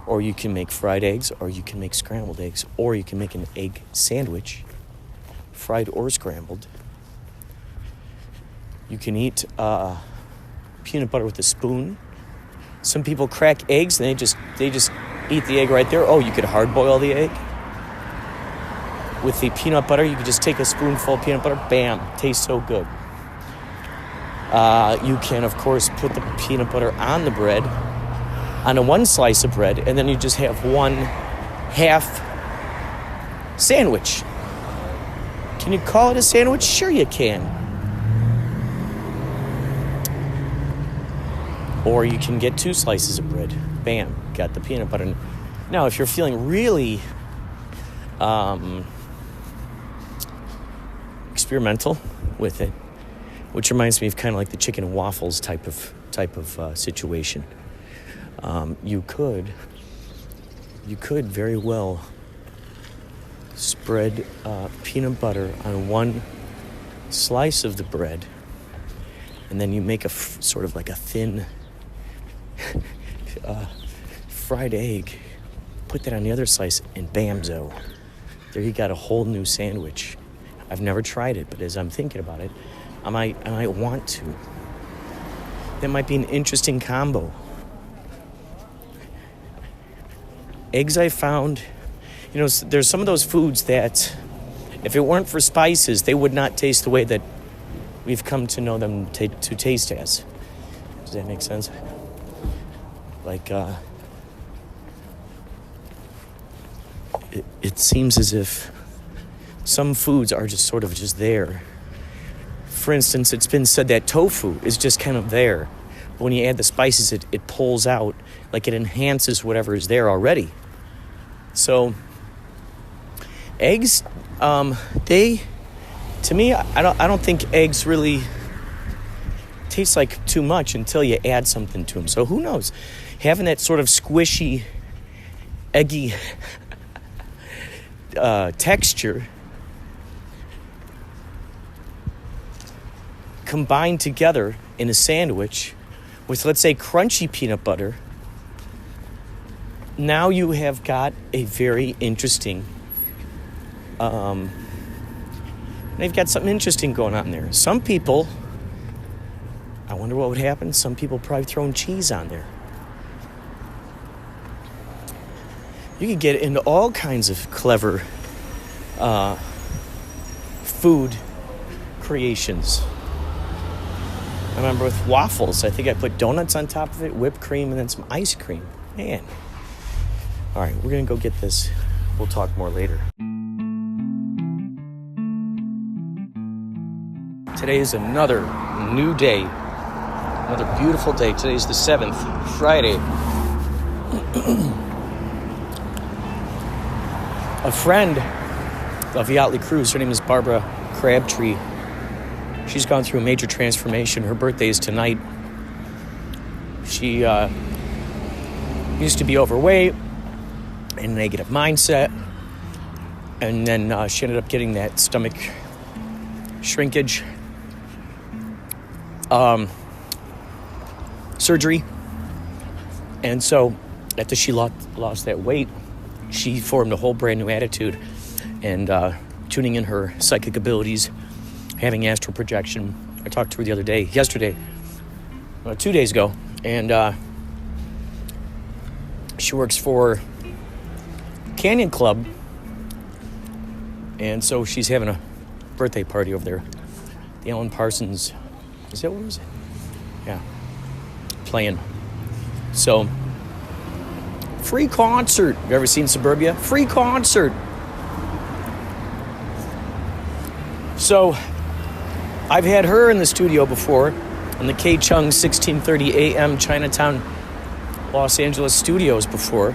or you can make fried eggs, or you can make scrambled eggs, or you can make an egg sandwich, fried or scrambled. You can eat peanut butter with a spoon. Some people crack eggs and they just eat the egg right there. Oh, you could hard boil the egg. With the peanut butter, you could just take a spoonful of peanut butter, bam, tastes so good. You can, of course, put the peanut butter on the bread, on one slice of bread, and then you just have one half sandwich. Can you call it a sandwich? Sure you can. Or you can get 2 slices of bread. Bam, got the peanut butter. Now, if you're feeling really experimental with it, which reminds me of kind of like the chicken and waffles type of situation, you could very well spread peanut butter on one slice of the bread, and then you make sort of like a thin fried egg, put that on the other slice, and bamzo, there you got a whole new sandwich. I've never tried it, but as I'm thinking about it, I might want to. That might be an interesting combo. Eggs, I found, there's some of those foods that, if it weren't for spices, they would not taste the way that we've come to know them to taste as. Does that make sense? Like, it seems as if some foods are just sort of just there. For instance, it's been said that tofu is just kind of there. But when you add the spices, it pulls out, like it enhances whatever is there already. So, eggs, to me, I don't think eggs really taste like too much until you add something to them. So who knows? Having that sort of squishy, eggy texture combined together in a sandwich with, let's say, crunchy peanut butter, now you have got a very interesting, they've got something interesting going on there. Some people, I wonder what would happen. Some people probably throwing cheese on there. You could get into all kinds of clever food creations. I remember with waffles, I think I put donuts on top of it, whipped cream, and then some ice cream. Man. All right, we're going to go get this. We'll talk more later. Today is another new day. Another beautiful day. Today is the 7th, Friday. A friend of Yächtley Crëw, her name is Barbara Crabtree, She's gone through a major transformation. Her birthday is tonight. She used to be overweight and negative mindset. And then she ended up getting that stomach shrinkage surgery. And so after she lost that weight, she formed a whole brand new attitude and tuning in her psychic abilities, having astral projection. I talked to her the other day, 2 days ago, and she works for Canyon Club, and so she's having a birthday party over there. The Alan Parsons, is that what it was? Yeah, playing. So, free concert. You ever seen Suburbia? Free concert. So, I've had her in the studio before, in the K Chung 1630 AM Chinatown, Los Angeles studios before,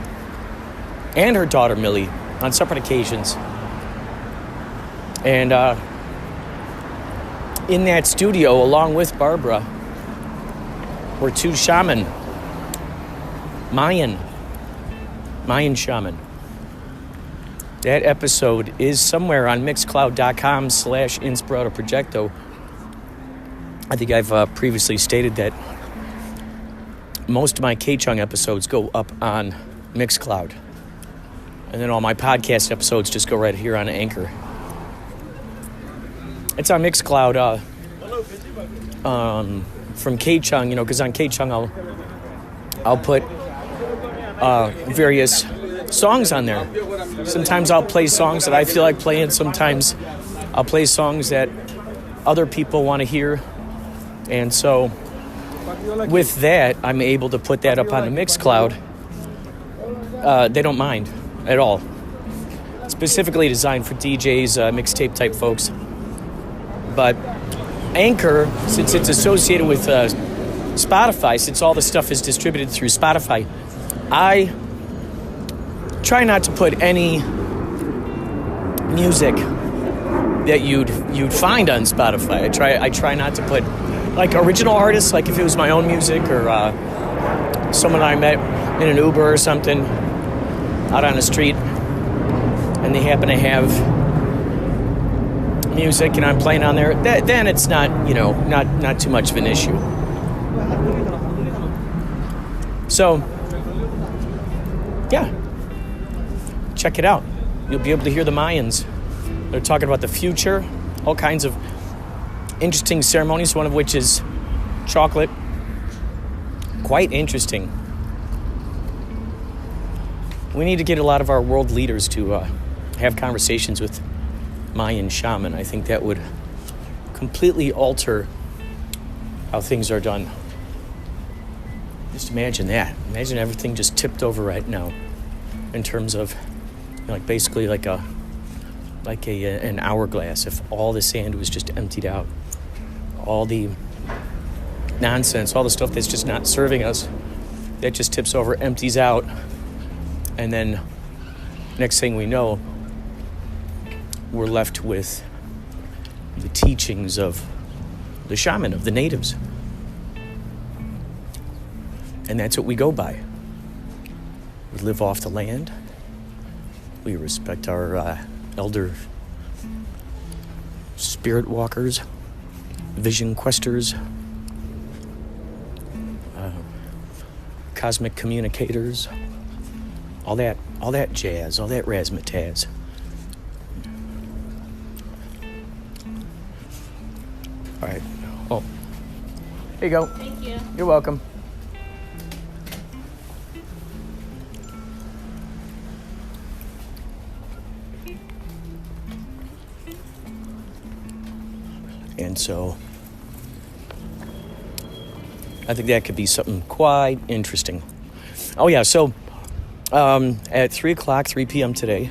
and her daughter Millie on separate occasions. And in that studio, along with Barbara, were two shaman, Mayan shaman. That episode is somewhere on mixcloud.com/Inspirado Projecto. I think I've previously stated that most of my K-Chung episodes go up on Mixcloud. And then all my podcast episodes just go right here on Anchor. It's on Mixcloud from K-Chung, because on K-Chung I'll put various songs on there. Sometimes I'll play songs that I feel like playing. Sometimes I'll play songs that other people want to hear. And so with that, I'm able to put that up on the Mixcloud. They don't mind at all. Specifically designed for DJs, mixtape type folks. But Anchor, since it's associated with Spotify, since all the stuff is distributed through Spotify, I try not to put any music that you'd find on Spotify. I try not to put like original artists, like if it was my own music or someone I met in an Uber or something out on the street, and they happen to have music and I'm playing on there. Then it's not not too much of an issue. So, yeah, check it out. You'll be able to hear the Mayans. They're talking about the future, all kinds of interesting ceremonies, one of which is chocolate. Quite interesting. We need to get a lot of our world leaders to have conversations with Mayan shaman. I think that would completely alter how things are done. Just imagine that. Imagine everything just tipped over right now in terms of basically like an hourglass. If all the sand was just emptied out, all the nonsense, all the stuff that's just not serving us, that just tips over, empties out, and then next thing we know, we're left with the teachings of the shaman, of the natives. And that's what we go by. We live off the land. We respect our elder spirit walkers, vision questers, cosmic communicators, all that jazz, all that razzmatazz. All right. Oh, here you go. Thank you. You're welcome. And so I think that could be something quite interesting. Oh, yeah, so at 3 p.m. today,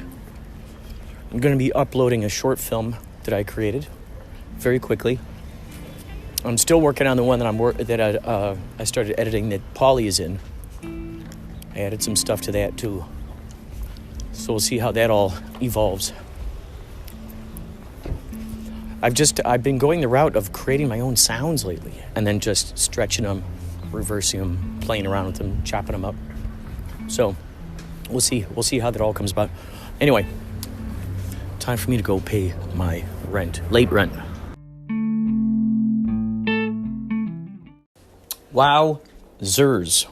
I'm going to be uploading a short film that I created very quickly. I'm still working on the one that I started editing that Paulie is in. I added some stuff to that, too. So we'll see how that all evolves. I've been going the route of creating my own sounds lately, and then just stretching them, reversing them, playing around with them, chopping them up. So we'll see how that all comes about. Anyway, time for me to go pay my rent, late rent. Wowzers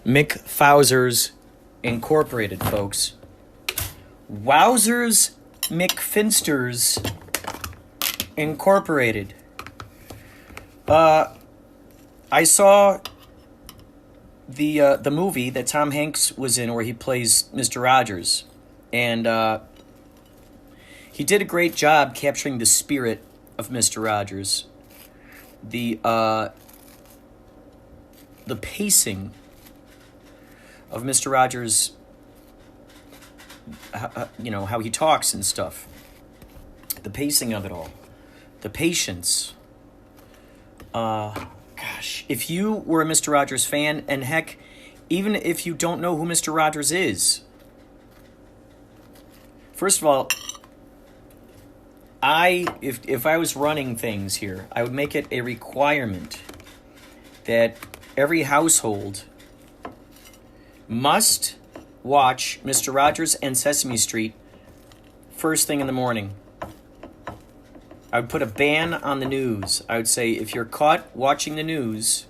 McFowzers Incorporated, folks. Wowzers McFinsters Incorporated. I saw the movie that Tom Hanks was in where he plays Mr. Rogers, and he did a great job capturing the spirit of Mr. Rogers. The pacing of Mr. Rogers, how he talks and stuff. The pacing of it all. The patience. Gosh, if you were a Mr. Rogers fan, and heck, even if you don't know who Mr. Rogers is, first of all, if I was running things here, I would make it a requirement that every household must watch Mr. Rogers and Sesame Street first thing in the morning. I would put a ban on the news. I would say if you're caught watching the news,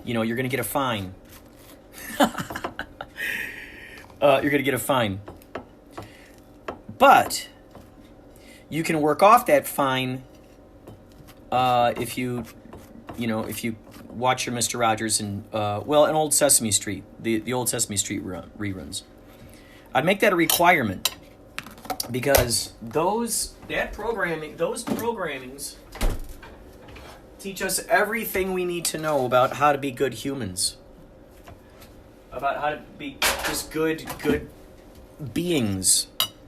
you're going to get a fine. You're going to get a fine. But you can work off that fine if you watch your Mr. Rogers and an old Sesame Street, the old Sesame Street reruns. I'd make that a requirement because those programmings teach us everything we need to know about how to be good humans, about how to be just good beings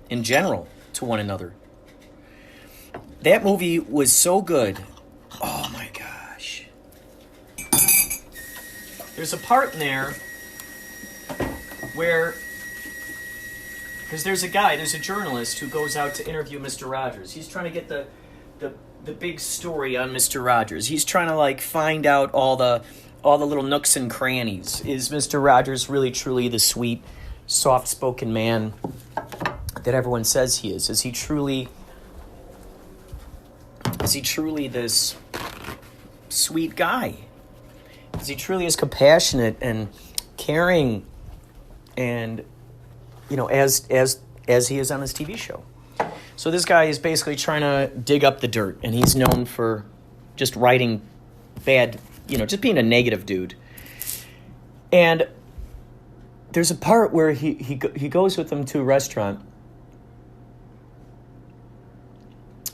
in general to one another. That movie was so good. Oh my gosh. There's a part in there where, because there's a journalist who goes out to interview Mr. Rogers. He's trying to get the big story on Mr. Rogers. He's trying to find out all the little nooks and crannies. Is Mr. Rogers really truly the sweet, soft-spoken man that everyone says he is? Is he truly this sweet guy? Is he truly as compassionate and caring and as he is on his TV show? So this guy is basically trying to dig up the dirt, and he's known for just writing bad, just being a negative dude. And there's a part where he goes with them to a restaurant.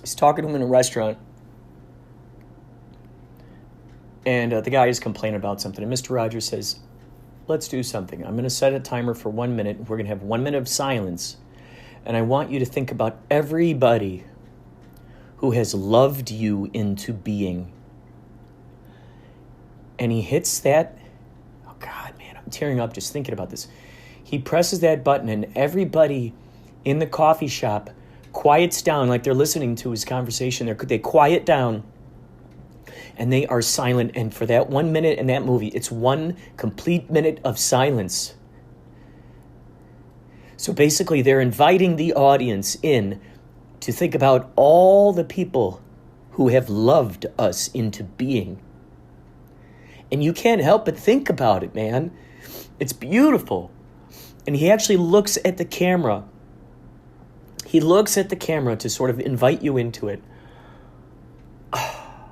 He's talking to him in a restaurant, and the guy is complaining about something. And Mr. Rogers says, let's do something. I'm going to set a timer for 1 minute. We're going to have 1 minute of silence. And I want you to think about everybody who has loved you into being. And he hits that. Oh, God, man, I'm tearing up just thinking about this. He presses that button, and everybody in the coffee shop quiets down like they're listening to his conversation. They quiet down, and they are silent. And for that 1 minute in that movie, it's 1 complete minute of silence. So basically, they're inviting the audience in to think about all the people who have loved us into being. And you can't help but think about it, man. It's beautiful. And he actually looks at the camera. He looks at the camera to sort of invite you into it. Oh,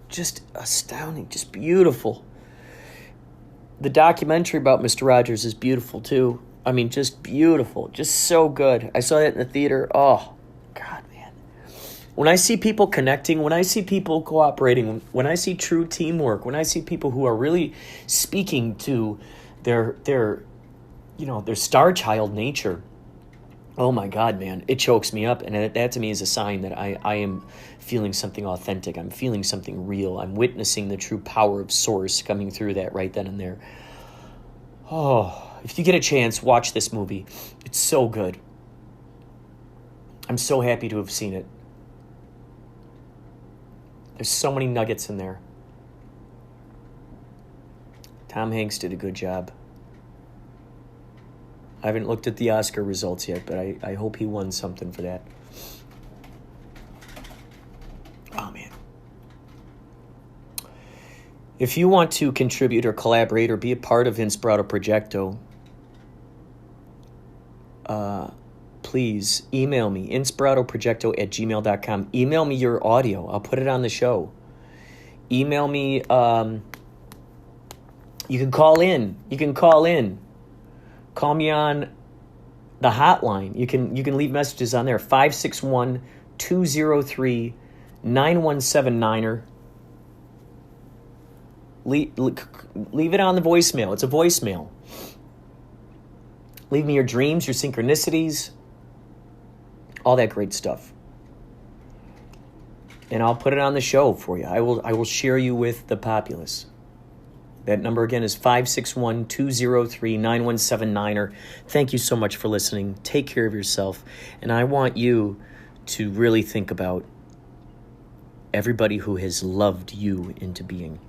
just astounding, just beautiful. The documentary about Mr. Rogers is beautiful, too. I mean, just beautiful. Just so good. I saw that in the theater. Oh, God, man. When I see people connecting, when I see people cooperating, when I see true teamwork, when I see people who are really speaking to their star child nature, oh, my God, man, it chokes me up. And that to me is a sign that I am feeling something authentic. I'm feeling something real. I'm witnessing the true power of Source coming through that right then and there. Oh, if you get a chance, watch this movie. It's so good. I'm so happy to have seen it. There's so many nuggets in there. Tom Hanks did a good job. I haven't looked at the Oscar results yet, but I hope he won something for that. Oh, man. If you want to contribute or collaborate or be a part of Inspirado Projecto, please email me, inspiradoprojecto@gmail.com. Email me your audio. I'll put it on the show. Email me. You can call in. Call me on the hotline. You can leave messages on there. 561-203-9179. Leave it on the voicemail. It's a voicemail. Leave me your dreams, your synchronicities, all that great stuff. And I'll put it on the show for you. I will share you with the populace. That number again is 561-203-9179. Thank you so much for listening. Take care of yourself. And I want you to really think about everybody who has loved you into being.